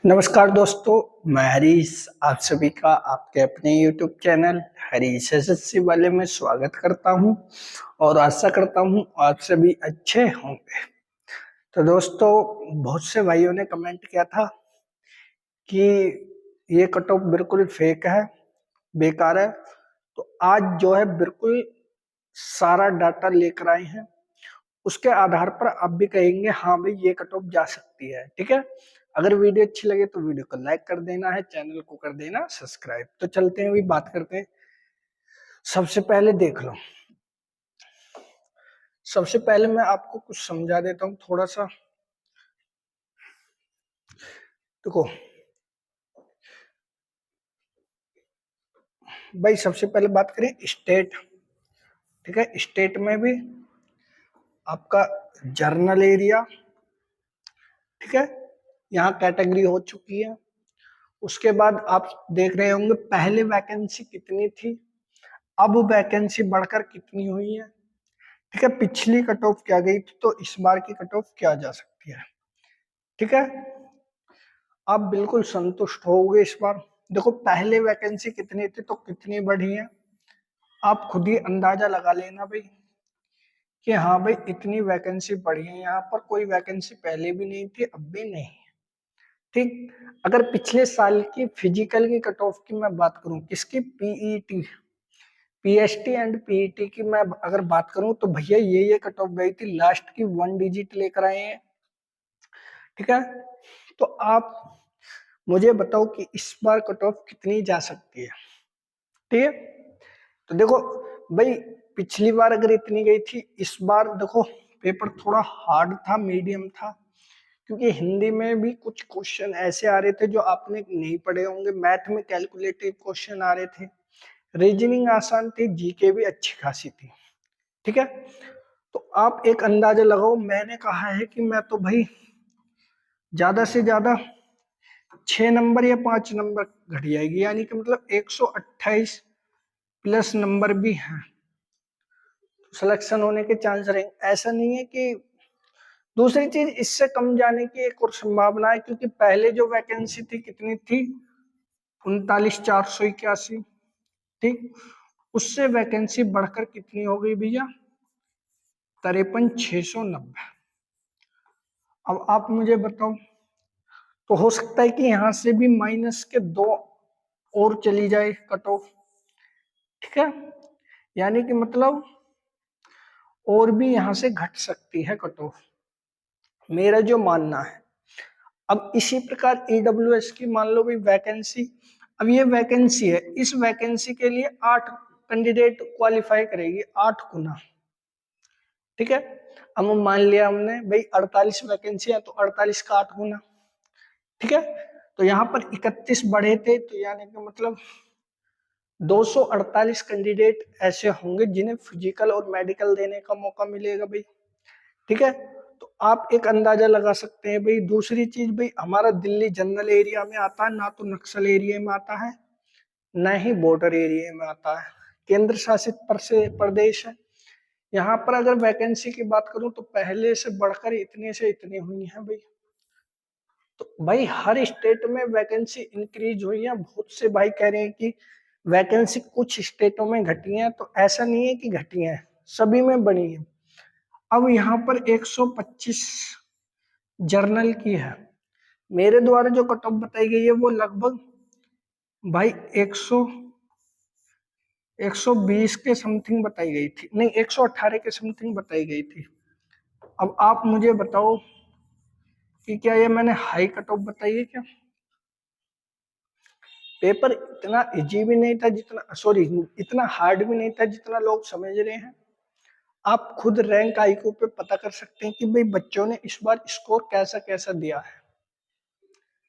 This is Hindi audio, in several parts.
नमस्कार दोस्तों, मैं हरीश आप सभी का आपके अपने YouTube चैनल हरीश एसएससी वाले में स्वागत करता हूं और आशा करता हूं आप सभी अच्छे होंगे। तो दोस्तों, बहुत से भाइयों ने कमेंट किया था कि ये कट ऑफ बिल्कुल फेक है, बेकार है। तो आज जो है बिल्कुल सारा डाटा लेकर आए हैं, उसके आधार पर आप भी कहेंगे हाँ भाई ये कट ऑफ जा सकती है। ठीक है, अगर वीडियो अच्छी लगे तो वीडियो को लाइक कर देना है, चैनल को कर देना सब्सक्राइब। तो चलते हैं, अभी बात करते हैं। सबसे पहले देख लो, सबसे पहले मैं आपको कुछ समझा देता हूँ थोड़ा सा। देखो भाई, सबसे पहले बात करें स्टेट। ठीक है, स्टेट में भी आपका जर्नल एरिया, ठीक है, यहाँ कैटेगरी हो चुकी है। उसके बाद आप देख रहे होंगे पहले वैकेंसी कितनी थी, अब वैकेंसी बढ़कर कितनी हुई है। ठीक है, पिछली कट ऑफ क्या गई थी, तो इस बार की कट ऑफ क्या जा सकती है। ठीक है, आप बिल्कुल संतुष्ट होगे इस बार। देखो पहले वैकेंसी कितनी थी तो कितनी बढ़ी है, आप खुद ही अंदाजा लगा लेना भाई कि हाँ भाई इतनी वैकेंसी बढ़ी है। यहाँ पर कोई वैकेंसी पहले भी नहीं थी, अब भी नहीं। ठीक, अगर पिछले साल की फिजिकल की कट ऑफ की मैं बात करूं, किसकी, पीईटी, पीएसटी एंड पीईटी की मैं अगर बात करूं, तो भैया ये कट ऑफ गई थी, लास्ट की 1 डिजिट लेकर आए हैं। ठीक है, तो आप मुझे बताओ कि इस बार कट ऑफ कितनी जा सकती है। ठीक है, तो देखो भाई, पिछली बार अगर इतनी गई थी, इस बार देखो पेपर थोड़ा हार्ड था, मीडियम था, क्योंकि हिंदी में भी कुछ क्वेश्चन ऐसे आ रहे थे जो आपने नहीं पढ़े होंगे। मैथ में कैलकुलेटिव क्वेश्चन आ रहे थे, रीजनिंग आसान थी, जीके भी अच्छी खासी थी। ठीक है, तो आप एक अंदाजा लगाओ। मैंने कहा है कि मैं तो भाई ज्यादा से ज्यादा 6 नंबर या 5 नंबर घट जाएगी, यानी कि मतलब 128 प्लस नंबर भी हैं, सिलेक्शन होने के चांस रहेंगे। ऐसा नहीं है कि दूसरी चीज, इससे कम जाने की एक और संभावना है, क्योंकि पहले जो वैकेंसी थी कितनी थी, 39,481। ठीक, उससे वैकेंसी बढ़कर कितनी हो गई भैया, 53,690। अब आप मुझे बताओ, तो हो सकता है कि यहां से भी माइनस के 2 और चली जाए कट ऑफ। ठीक है, यानी कि मतलब और भी यहां से घट सकती है कट ऑफ, मेरा जो मानना है। अब इसी प्रकार ईडब्ल्यूएस की मान लो भाई वैकेंसी, अब ये वैकेंसी है, इस वैकेंसी के लिए 8 कैंडिडेट क्वालिफाई करेगी, 8 गुना। ठीक है, अब मान लिया हमने भाई 48 वैकेंसी है, तो 48 का 8 गुना। ठीक है, तो यहाँ पर 31 बढ़े थे, तो यानी कि मतलब 248 कैंडिडेट ऐसे होंगे जिन्हें फिजिकल और मेडिकल देने का मौका मिलेगा भाई। ठीक है, तो आप एक अंदाजा लगा सकते हैं भाई। दूसरी चीज भाई, हमारा दिल्ली जनरल एरिया में आता है, ना तो नक्सल एरिया में आता है, ना ही बॉर्डर एरिया में आता है, केंद्र शासित प्रदेश है। यहाँ पर अगर वैकेंसी की बात करूं तो पहले से बढ़कर इतने से इतनी हुई है भाई। तो भाई हर स्टेट में वैकेंसी इंक्रीज हुई है। बहुत से भाई कह रहे हैं कि वैकेंसी कुछ स्टेटों में घटी है, तो ऐसा नहीं है कि घटी है, सभी में बढ़ी है। अब यहाँ पर 125 जर्नल की है, मेरे द्वारा जो कट ऑफ बताई गई है वो लगभग भाई 120 के समथिंग बताई गई थी, नहीं 118 के समथिंग बताई गई थी। अब आप मुझे बताओ कि क्या ये मैंने हाई कट ऑफ बताई है क्या। पेपर इतना इजी भी नहीं था जितना, सॉरी, इतना हार्ड भी नहीं था जितना लोग समझ रहे हैं। आप खुद रैंक आईक्यू पे पता कर सकते हैं कि भाई बच्चों ने इस बार स्कोर कैसा कैसा दिया है।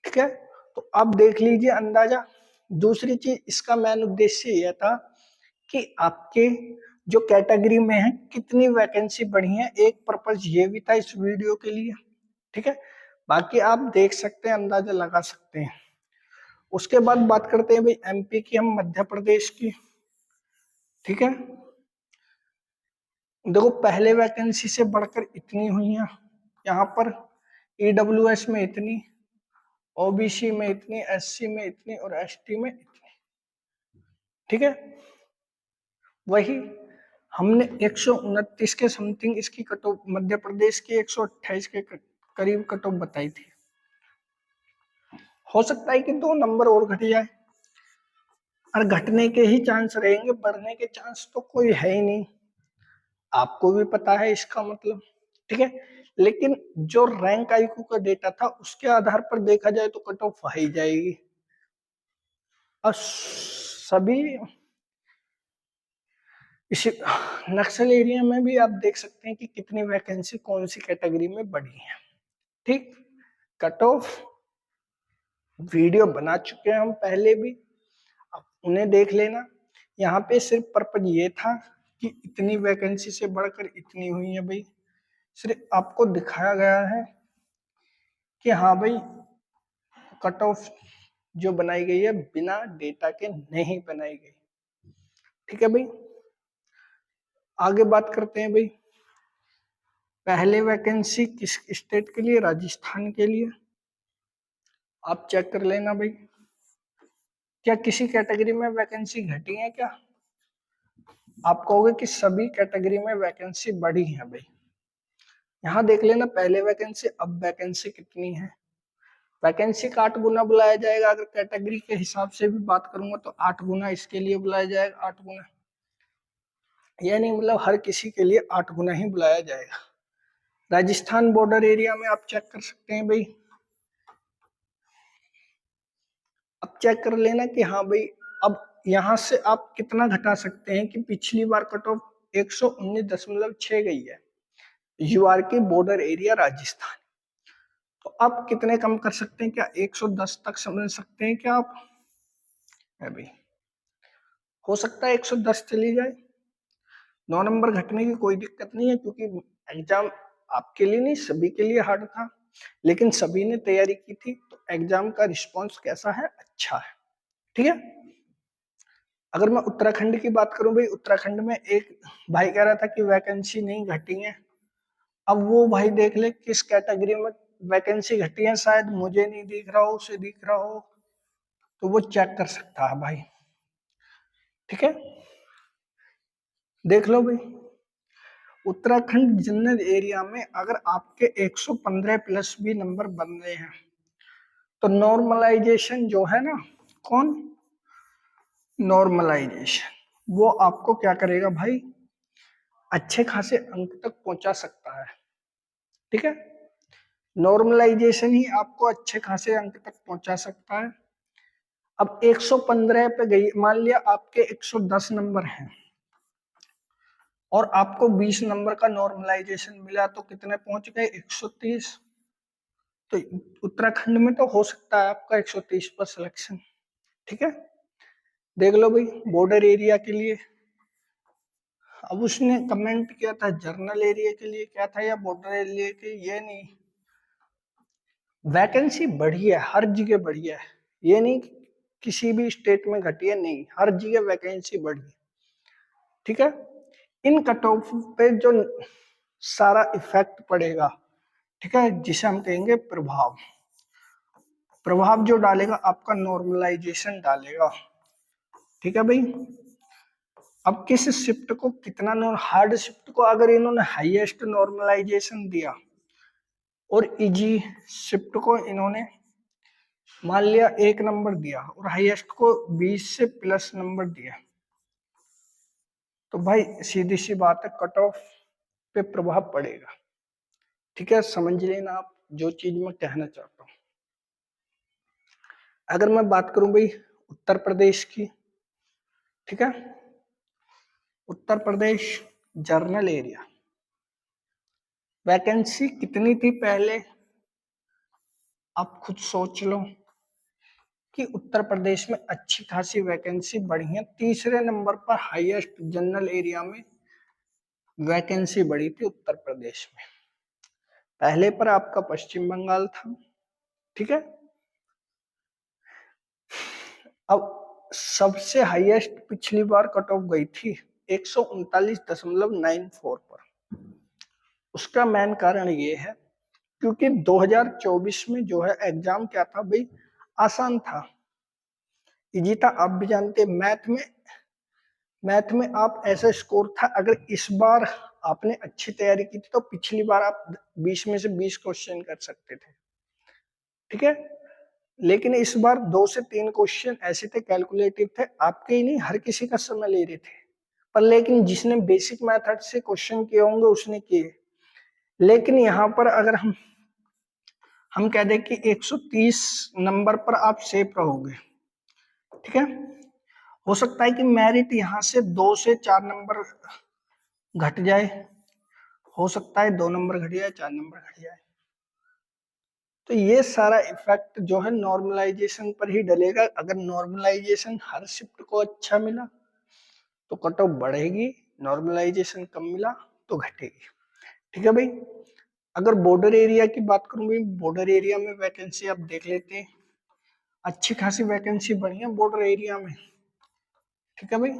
ठीक है, तो अब देख लीजिए अंदाजा। दूसरी चीज, इसका मेन उद्देश्य यह था कि आपके जो कैटेगरी में है कितनी वैकेंसी बढ़ी है, एक पर्पज ये भी था इस वीडियो के लिए। ठीक है, बाकी आप देख सकते हैं, अंदाजा लगा सकते हैं। उसके बाद बात करते हैं भाई एमपी की, हम मध्य प्रदेश की। ठीक है, देखो पहले वैकेंसी से बढ़कर इतनी हुई है, यहाँ पर ईडब्ल्यूएस में इतनी, ओबीसी में इतनी, एससी में इतनी और एसटी में इतनी। ठीक है, वही हमने 129 के समथिंग इसकी कट ऑफ, मध्य प्रदेश की 128 के करीब कट ऑफ बताई थी। हो सकता है कि 2 नंबर और घट जाए, और घटने के ही चांस रहेंगे, बढ़ने के चांस तो कोई है ही नहीं, आपको भी पता है इसका मतलब। ठीक है, लेकिन जो रैंक आईक्यू का डेटा था उसके आधार पर देखा जाए तो कट ऑफ ही जाएगी। और सभी इसी नक्सल एरिया में भी आप देख सकते हैं कि कितनी वैकेंसी कौन सी कैटेगरी में बढ़ी है। ठीक, कट ऑफ वीडियो बना चुके हैं हम पहले भी, आप उन्हें देख लेना। यहाँ पे सिर्फ पर्पज ये था कि इतनी वैकेंसी से बढ़कर इतनी हुई है भाई, सिर्फ आपको दिखाया गया है कि हाँ भाई कट ऑफ जो बनाई गई है बिना डेटा के नहीं बनाई गई। ठीक है भाई, आगे बात करते हैं भाई। पहले वैकेंसी किस स्टेट के लिए? राजस्थान के लिए। आप चेक कर लेना भाई, क्या किसी कैटेगरी में वैकेंसी घटी है क्या? आप कहोगे कि सभी कैटेगरी में वैकेंसी बढ़ी है भाई। यहाँ देख लेना, पहले वैकेंसी, अब वैकेंसी कितनी है। वैकेंसी का 8 गुना बुलाया जाएगा, अगर कैटेगरी के हिसाब से भी बात करूंगा तो 8 गुना इसके लिए बुलाया जाएगा, 8 गुना, यह नहीं मतलब हर किसी के लिए 8 गुना ही बुलाया जाएगा। राजस्थान बॉर्डर एरिया में आप चेक कर सकते हैं भाई, अब चेक कर लेना कि हाँ भाई अब यहां से आप कितना घटा सकते हैं कि पिछली बार कट ऑफ 119.6 गई है यूआर की बॉर्डर एरिया राजस्थान, तो आप कितने कम कर सकते हैं? क्या 110 तक समझ सकते हैं क्या आप? है भाई, हो सकता है 110 चली जाए, 9 नंबर घटने की कोई दिक्कत नहीं है, क्योंकि एग्जाम आपके लिए नहीं सभी के लिए हार्ड था, लेकिन सभी ने तैयारी की थी, तो एग्जाम का रिस्पांस कैसा है? अच्छा है। ठीक है, अगर मैं उत्तराखंड की बात करूं भाई, उत्तराखंड में एक भाई कह रहा था कि वैकेंसी नहीं घटी है, अब वो भाई देख ले किस कैटेगरी में वैकेंसी घटी है, शायद मुझे नहीं दिख रहा हो, उसे दिख रहा हो, तो वो चेक कर सकता है भाई। ठीक है, देख लो भाई, उत्तराखंड जनरल एरिया में अगर आपके 115 प्लस भी नंबर बन रहे हैं तो नॉर्मलाइजेशन जो है ना, कौन? नॉर्मलाइजेशन वो आपको क्या करेगा भाई? अच्छे खासे अंक तक पहुंचा सकता है। ठीक है, नॉर्मलाइजेशन ही आपको अच्छे खासे अंक तक पहुंचा सकता है। अब 115 पे गई, मान लिया आपके 110 नंबर हैं और आपको 20 नंबर का नॉर्मलाइजेशन मिला, तो कितने पहुंच गए? 130। तो उत्तराखंड में तो हो सकता है आपका 130 पर सिलेक्शन। ठीक है, देख लो भाई बॉर्डर एरिया के लिए। अब उसने कमेंट किया था जर्नल एरिया के लिए क्या था या बॉर्डर एरिया के, ये नहीं, वैकेंसी बढ़ी है, हर जगह बढ़ी है, ये नहीं किसी भी स्टेट में घटी है, नहीं, हर जगह वैकेंसी बढ़ी। ठीक है, इन कट ऑफ पे जो सारा इफेक्ट पड़ेगा, ठीक है, जिसे हम कहेंगे प्रभाव, प्रभाव जो डालेगा आपका नॉर्मलाइजेशन डालेगा। ठीक है भाई, अब किस शिफ्ट को कितना, हार्ड शिफ्ट को अगर इन्होंने हाईएस्ट नॉर्मलाइजेशन दिया और इजी शिफ्ट को इन्होंने मान लिया 1 नंबर दिया और हाईएस्ट को 20 से प्लस नंबर दिया, तो भाई सीधी सी बात है कट ऑफ पे प्रभाव पड़ेगा। ठीक है, समझ लेना आप जो चीज मैं कहना चाहता हूँ। अगर मैं बात करूं भाई उत्तर प्रदेश की, ठीक है, Uttar Pradesh journal area vacancy कितनी थी पहले, आप खुद सोच लो कि उत्तर प्रदेश में अच्छी खासी वैकेंसी बढ़ी है। तीसरे नंबर पर हाईएस्ट जनरल एरिया में वैकेंसी बढ़ी थी उत्तर प्रदेश में, पहले पर आपका पश्चिम बंगाल था। ठीक है, अब सबसे हाईएस्ट पिछली बार कट ऑफ गई थी 139.94 पर। उसका मेन कारण ये है क्योंकि 2024 में जो है एग्जाम क्या था भाई, आसान था, इजी था। आप भी जानते हैं मैथ में आप ऐसा स्कोर था, अगर इस बार आपने अच्छी तैयारी की थी तो पिछली बार आप 20 में से 20 क्वेश्चन कर सकते थे, ठीक है। लेकिन इस बार 2 से 3 क्वेश्चन ऐसे थे, कैलकुलेटिव थे, आपके ही नहीं हर किसी का समय ले रहे थे, पर लेकिन जिसने बेसिक मेथड से क्वेश्चन किए होंगे उसने किए। लेकिन यहाँ पर अगर हम कह दें कि 130 नंबर पर आप सेफ रहोगे, ठीक है, हो सकता है कि मेरिट यहाँ से 2 से 4 नंबर घट जाए, हो सकता है 2 नंबर घट जाए, 4 नंबर घट जाए। तो ये सारा इफेक्ट जो है नॉर्मलाइजेशन पर ही डलेगा। अगर नॉर्मलाइजेशन हर शिफ्ट को अच्छा मिला तो कट ऑफ बढ़ेगी, नॉर्मलाइजेशन कम मिला तो घटेगी, ठीक है भाई। अगर बॉर्डर एरिया की बात करूं भाई, बॉर्डर एरिया में वैकेंसी आप देख लेते हैं, अच्छी खासी वैकेंसी बढ़ी है बॉर्डर एरिया में, ठीक है भाई।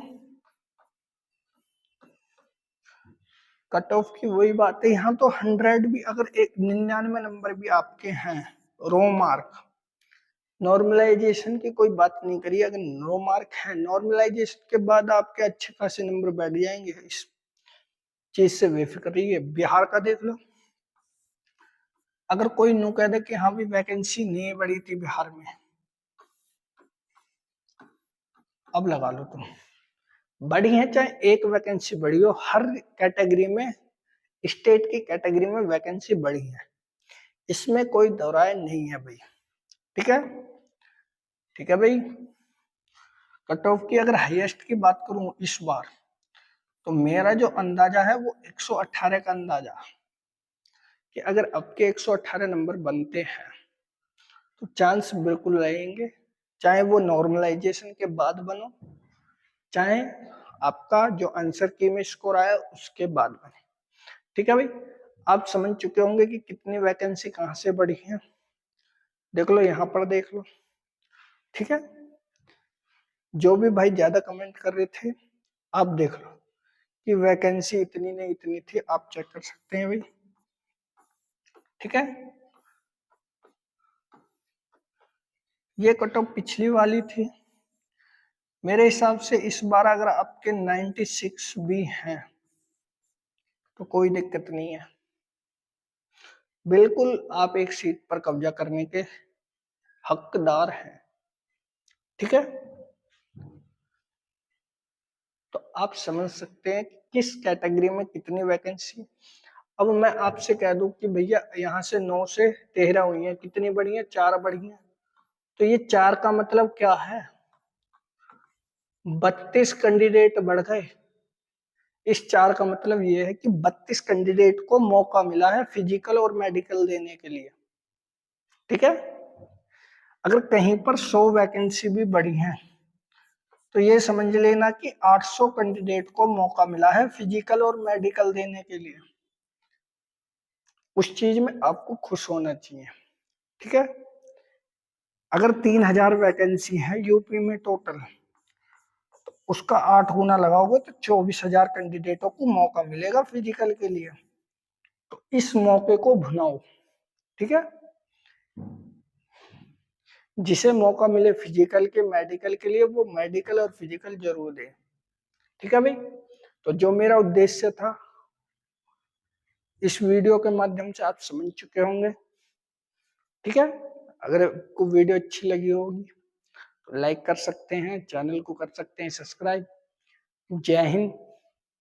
कट ऑफ की वही बात है, यहाँ तो 100 भी अगर एक 99 नंबर भी आपके हैं रो मार्क, नॉर्मलाइजेशन की कोई बात नहीं करी, अगर नो मार्क है नॉर्मलाइजेशन के बाद आपके अच्छे खासे नंबर बैठ जाएंगे, इस चीज से बेफिक्र रहिए। बिहार का देख लो, अगर कोई नो कह दे कि हाँ भी वैकेंसी नहीं बढ़ी थी बिहार में, अब लगा लो तुम, बढ़ी है चाहे एक वैकेंसी बढ़ी हो, हर कैटेगरी में, स्टेट की कैटेगरी में वैकेंसी बढ़ी है, इसमें कोई दो राय नहीं है भाई, ठीक है, ठीक है भाई। कट ऑफ की अगर हाईएस्ट की बात करूं इस बार, तो मेरा जो अंदाजा है वो 118 का अंदाजा, कि अगर अब के 118 नंबर बनते हैं तो चांस बिल्कुल रहेंगे, चाहे वो नॉर्मलाइजेशन के बाद बनो, चाहे आपका जो आंसर की में स्कोर आया उसके बाद बने, ठीक है भाई। आप समझ चुके होंगे कि कितनी वैकेंसी कहां से बढ़ी है, देख लो यहाँ पर देख लो, ठीक है। जो भी भाई ज्यादा कमेंट कर रहे थे, आप देख लो कि वैकेंसी इतनी नहीं इतनी थी, आप चेक कर सकते हैं भाई, ठीक है। ये कट ऑफ पिछली वाली थी, मेरे हिसाब से इस बार अगर आपके 96 भी हैं तो कोई दिक्कत नहीं है, बिल्कुल आप एक सीट पर कब्जा करने के हकदार हैं, ठीक है। तो आप समझ सकते हैं कि किस कैटेगरी में कितनी वैकेंसी। अब मैं आपसे कह दूं कि भैया यहाँ से 9 से 13 हुई है, कितनी बढ़ी है, 4 बढ़ी है, तो ये 4 का मतलब क्या है, 32 कैंडिडेट बढ़ गए। इस 4 का मतलब ये है कि 32 कैंडिडेट को मौका मिला है फिजिकल और मेडिकल देने के लिए, ठीक है। अगर कहीं पर 100 वैकेंसी भी बढ़ी है तो ये समझ लेना कि 800 कैंडिडेट को मौका मिला है फिजिकल और मेडिकल देने के लिए, उस चीज में आपको खुश होना चाहिए, ठीक है। अगर 3000 वैकेंसी है यूपी में टोटल, तो उसका 8 गुना लगाओगे तो 24,000 कैंडिडेटों को मौका मिलेगा फिजिकल के लिए, तो इस मौके को भुनाओ, ठीक है। जिसे मौका मिले फिजिकल के मेडिकल के लिए, वो मेडिकल और फिजिकल जरूर दे, ठीक है भाई। तो जो मेरा उद्देश्य था इस वीडियो के माध्यम से आप समझ चुके होंगे, ठीक है। अगर आपको वीडियो अच्छी लगी होगी तो लाइक कर सकते हैं, चैनल को कर सकते हैं सब्सक्राइब। जय हिंद,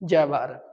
जय भारत।